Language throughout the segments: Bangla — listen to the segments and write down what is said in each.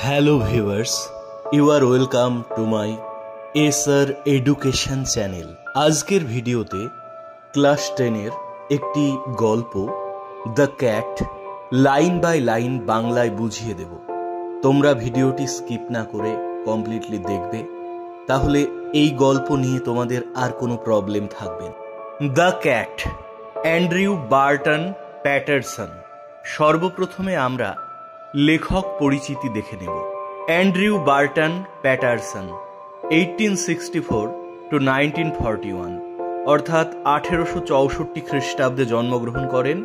Hello viewers, you are welcome to my SR education channel. আজকের ভিডিওতে ক্লাস 10-এর একটি গল্প the cat line by line বাংলায় বুঝিয়ে দেব। তোমরা ভিডিওটি স্কিপ না করে কমপ্লিটলি দেখবে, তাহলে এই গল্প নিয়ে তোমাদের আর কোনো প্রবলেম থাকবে না। The cat, Andrew Barton Paterson. সর্বপ্রথমে আমরা লেখক পরিচিতি দেখে নেব। অ্যান্ড্রিউ বার্টন প্যাটারসন 1864 to 1941 অর্থাৎ 1864 খ্রিস্টাব্দে জন্মগ্রহণ করেন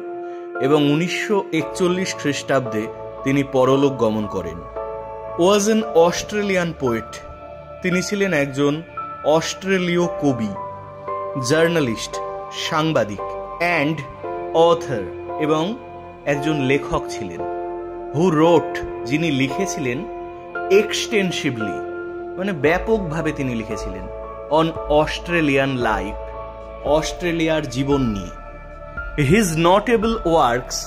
এবং 1941 খ্রিস্টাব্দে তিনি পরলোক গমন করেন। Was an Australian poet. তিনি ছিলেন একজন অস্ট্রেলীয় কবি, জার্নালিস্ট, সাংবাদিক অ্যান্ড অথর এবং একজন লেখক ছিলেন। হু রোট, যিনি লিখেছিলেন এক্সটেন্সিভলি, মানে ব্যাপকভাবে তিনি লিখেছিলেন অন অস্ট্রেলিয়ান লাইফ, অস্ট্রেলিয়ার জীবন নিয়ে। হিজ নোটেবল ওয়ার্কস,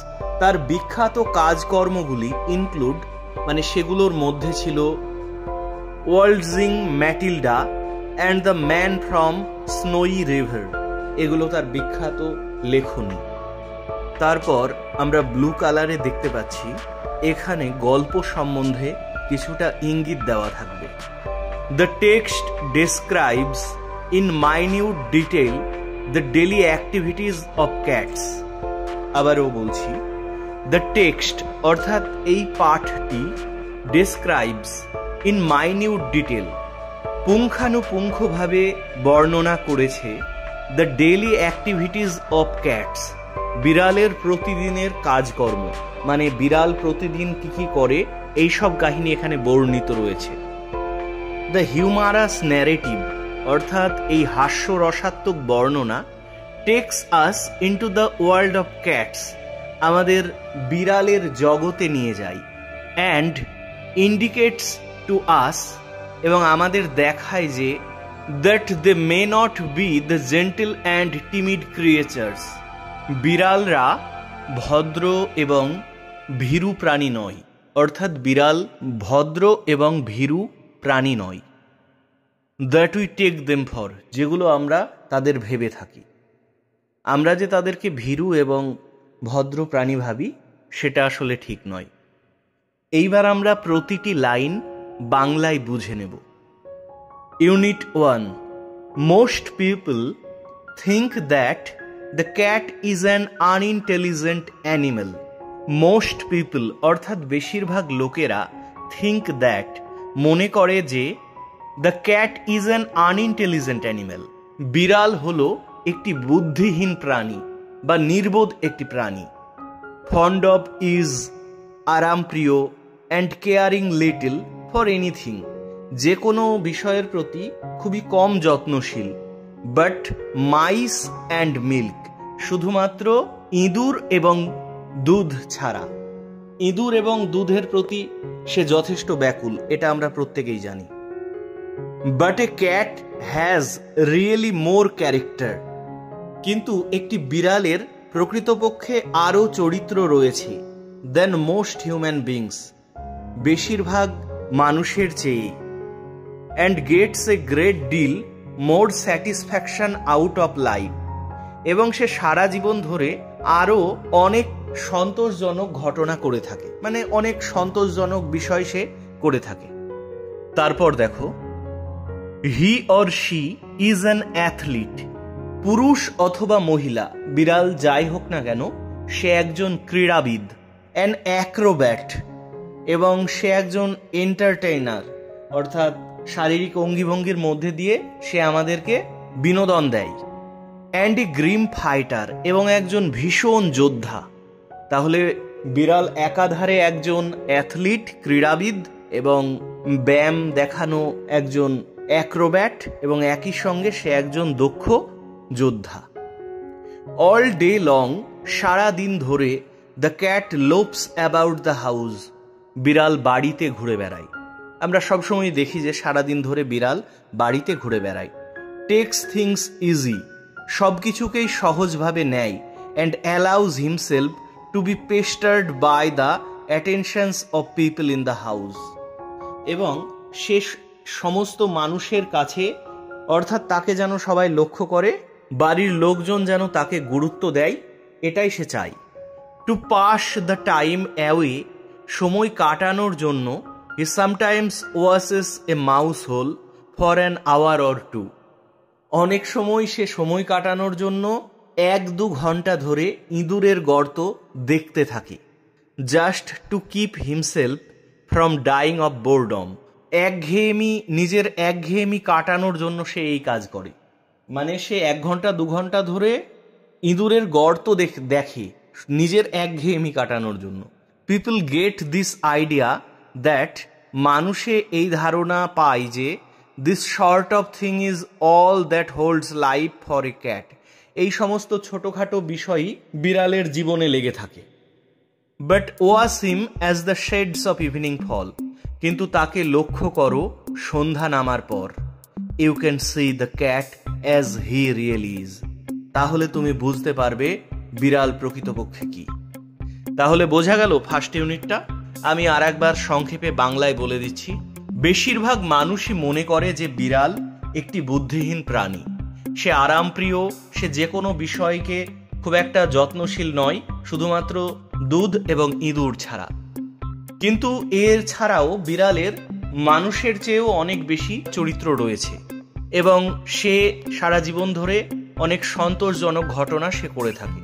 তার বিখ্যাত কাজকর্মগুলি ইনক্লুড, মানে সেগুলোর মধ্যে ছিল waltzing Matilda and the man from snowy river. এগুলো তার বিখ্যাত লেখনী। তারপর আমরা ব্লু কালারে দেখতে পাচ্ছি, এখানে গল্প সম্বন্ধে কিছুটা ইঙ্গিত দেওয়া থাকবে। The text describes in minute detail the daily activities of cats. আবারও বলছি, দ্য টেক্সট অর্থাৎ এই পাঠটি ডেসক্রাইবস ইন মাইনিউট ডিটেল, পুঙ্খানুপুঙ্খভাবে বর্ণনা করেছে the daily activities of cats, বিড়ালের প্রতিদিনের কাজকর্ম, মানে বিড়াল প্রতিদিন কি কি করে এইসব কাহিনী এখানে বর্ণিত রয়েছে। দ্য হিউমারাস ন্যারেটিভ অর্থাৎ এই হাস্যরসাত্মক বর্ণনা takes us into the world of cats, আমাদের বিড়ালের জগতে নিয়ে যায়। অ্যান্ড ইন্ডিকেটস টু আস, এবং আমাদের দেখায় যে that they may not be the gentle and timid creatures, বিড়ালরা ভদ্র এবং ভীরু প্রাণী নয়, অর্থাৎ বিড়াল ভদ্র এবং ভীরু প্রাণী নয়। That we take them for, যেগুলো আমরা তাদের ভেবে থাকি। আমরা যে তাদেরকে ভীরু এবং ভদ্র প্রাণী ভাবি, সেটা আসলে ঠিক নয়। এইবার আমরা প্রতিটি লাইন বাংলায় বুঝে নেব। Unit 1, most people think that the cat is an unintelligent animal. Most people অর্থাৎ বেশিরভাগ লোকেরা, থিঙ্ক দ্যাট মনে করে যে, the cat is an unintelligent animal, বিড়াল হলো একটি বুদ্ধিহীন প্রাণী বা নির্বোধ একটি প্রাণী। ফন্ড অফ ইজ, আরামপ্রিয়, and caring little for anything, যে কোনো বিষয়ের প্রতি খুবই কম যত্নশীল। বাট মাইস অ্যান্ড মিল্ক, শুধুমাত্র ইঁদুর এবং দুধ ছাড়া। ইঁদুর এবং দুধের প্রতি সে যথেষ্ট ব্যাকুল, এটা আমরা প্রত্যেকেই জানি। But A cat has really more character, কিন্তু একটি বিড়ালের প্রকৃতপক্ষে আরও চরিত্র রয়েছে দেন মোস্ট হিউম্যান বিংস, বেশিরভাগ মানুষের চেয়ে। And gets a great deal more satisfaction out of life, এবং সে সারা জীবন ধরে আরও অনেক সন্তোষজনক ঘটনা করে থাকে, মানে অনেক সন্তোষজনক বিষয় সে করে থাকে। তারপর দেখো, he or she is an athlete, পুরুষ অথবা মহিলা, বিড়াল যাই হোক না কেন, সে একজন ক্রীড়াবিদ। অ্যান অ্যাক্রোব্যাট, এবং সে একজন এন্টারটেইনার, অর্থাৎ শারীরিক অঙ্গিভঙ্গির মধ্যে দিয়ে সে আমাদেরকে বিনোদন দেয়। অ্যান্ড এ গ্রিম ফাইটার, এবং একজন ভীষণ যোদ্ধা। তাহলে বিড়াল একাধারে একজন অ্যাথলিট, ক্রীড়াবিদ, এবং ব্যায়াম দেখানো একজন অ্যাক্রোব্যাট, এবং একই সঙ্গে সে একজন দক্ষ যোদ্ধা। অল ডে লং, সারা দিন ধরে, the cat loops about the house, বিড়াল বাড়িতে ঘুরে বেড়ায়। আমরা সবসময় দেখি যে সারাদিন ধরে বিড়াল বাড়িতে ঘুরে বেড়ায়। টেক্স থিংস ইজি, সব কিছুকেই সহজভাবে নেয়। And allows himself to be pestered by the attentions of people in the house, এবং সে সমস্ত মানুষের কাছে, অর্থাৎ তাকে যেন সবাই লক্ষ্য করে, বাড়ির লোকজন যেন তাকে গুরুত্ব দেয়, এটাই সে চায়। To pass the time away, সময় কাটানোর জন্য, he sometimes watches a mouse hole for an hour or two. অনেক সময় সে সময় কাটানোর জন্য 1-2 ঘন্টা ধরে ইঁদুরের গর্ত দেখতে থাকে। Just to keep himself from dying of boredom. নিজের একঘেয়েমি কাটানোর জন্য সে এই কাজ করে। মানে সে 1 ঘন্টা 2 ঘন্টা ধরে ইঁদুরের গর্ত দেখে নিজের একঘেয়েমি কাটানোর জন্য। People get this idea that, মানুষে এই ধারণা পায় যে this sort of thing is all that holds life for a cat. এই সমস্ত ছোটোখাটো বিষয়ই বিড়ালের জীবনে লেগে থাকে। But watch him as the shades of evening fall, কিন্তু তাকে লক্ষ্য করো সন্ধ্যা নামার পর। You can see the cat as he really is. তাহলে তুমি বুঝতে পারবে বিড়াল প্রকৃতপক্ষে কি। তাহলে বোঝা গেল ফার্স্ট ইউনিটটা। আমি আর একবার সংক্ষেপে বাংলায় বলে দিচ্ছি। বেশিরভাগ মানুষই মনে করে যে বিড়াল একটি বুদ্ধিহীন প্রাণী, সে আরামপ্রিয়, সে যে কোনো বিষয়কে খুব একটা যত্নশীল নয়, শুধুমাত্র দুধ এবং ইঁদুর ছাড়া। কিন্তু এর ছাড়াও বিড়ালের মানুষের চেয়েও অনেক বেশি চরিত্র রয়েছে এবং সে সারা জীবন ধরে অনেক সন্তোষজনক ঘটনা সে করে থাকে।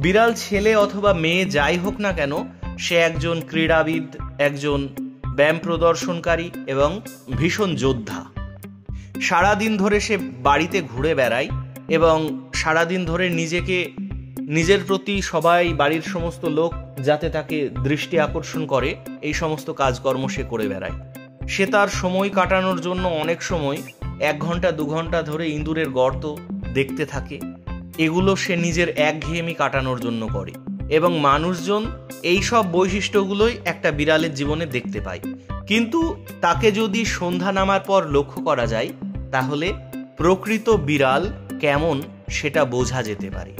বিড়াল ছেলে অথবা মেয়ে যাই হোক না কেন, সে একজন ক্রীড়াবিদ, একজন ব্যায়াম প্রদর্শনকারী এবং ভীষণ যোদ্ধা। সারাদিন ধরে সে বাড়িতে ঘুরে বেড়ায় এবং সারাদিন ধরে নিজের প্রতি সবাই, বাড়ির সমস্ত লোক যাতে তাকে দৃষ্টি আকর্ষণ করে, এই সমস্ত কাজকর্ম সে করে বেড়ায়। সে তার সময় কাটানোর জন্য অনেক সময় 1 ঘন্টা 2 ঘন্টা ধরে ইঁদুরের গর্ত দেখতে থাকে। এগুলো সে নিজের একঘেয়েমি কাটানোর জন্য করে এবং মানুষজন এই সব বৈশিষ্ট্যগুলোই একটা বিড়ালের জীবনে দেখতে পায়। কিন্তু তাকে যদি সন্ধ্যা নামার পর লক্ষ্য করা যায়, তাহলে প্রকৃত বিড়াল কেমন সেটা বোঝা যেতে পারে।